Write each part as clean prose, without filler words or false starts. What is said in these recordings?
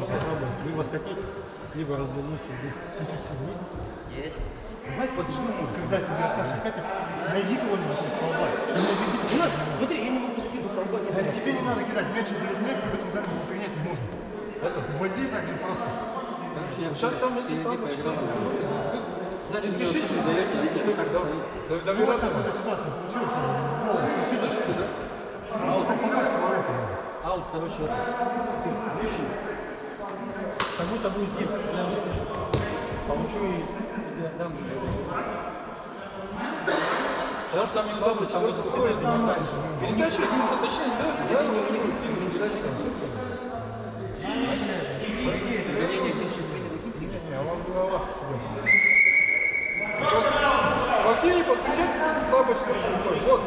попробуем. Либо скатить, либо развернуть. Сейчас есть? Есть. Давай подождем, когда тебе Аркаша катит, найди кого-нибудь из столба. Смотри, я не могу закинуть столба. Тебе не надо кидать, мяч в мягкий, в этом зале его принять не можно. В воде так же просто. Сейчас там, если слабо, Не спешите, идите тогда. Ну вот сейчас эта ситуация получилась. Включи защиту, да? Аут, Попасть в это. аут, короче, ты выше. Как будто будешь не, я выскочу. Получу и дам же. сейчас самый слабый человек заходит, передача, один затащил, сделает, и я не могу сильно передачи. В активе подключайтесь, если слабо человек выходит. Вот.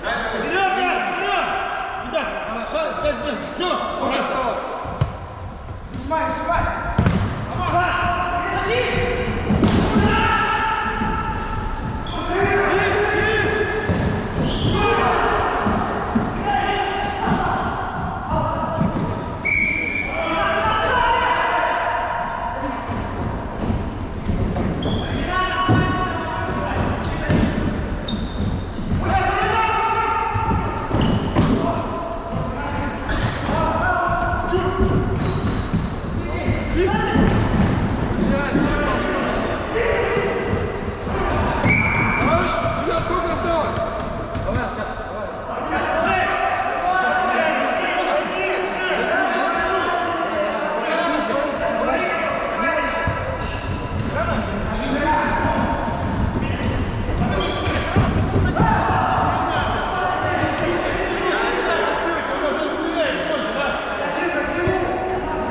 Вперед, вперед! Ребят, шаг, 5 минут. Все, Сколько осталось? Товарищ, судья, сколько осталось?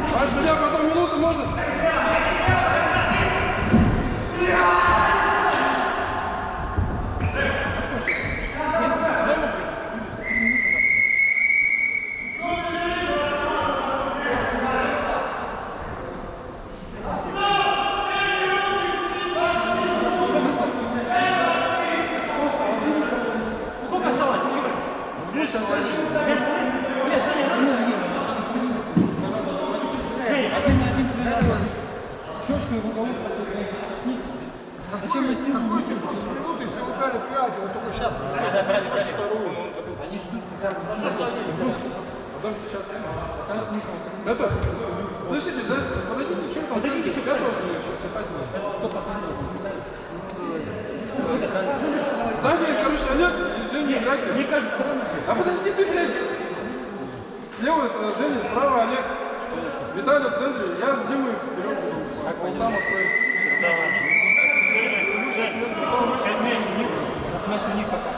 Товарищ судья, потом минуту может? Сколько осталось? Что вы? 5 минут? Блядь, Женя, Щечку и в уголок. А зачем мы силу выпили? минуты, если вы брали пенальти, вот только сейчас. Да, брали. Они ждут, Потом сейчас это, слышите, да? Подойдите, что там? Подойдите, что готовы сейчас катать Задний, короче, Олег и Женя играйте. мне кажется, рано. А подожди ты, блядь. Слева это Женя, справа Олег. Виталий в центре, я с Димой вперед. Он сам откроет. Сейчас мяч у них пока.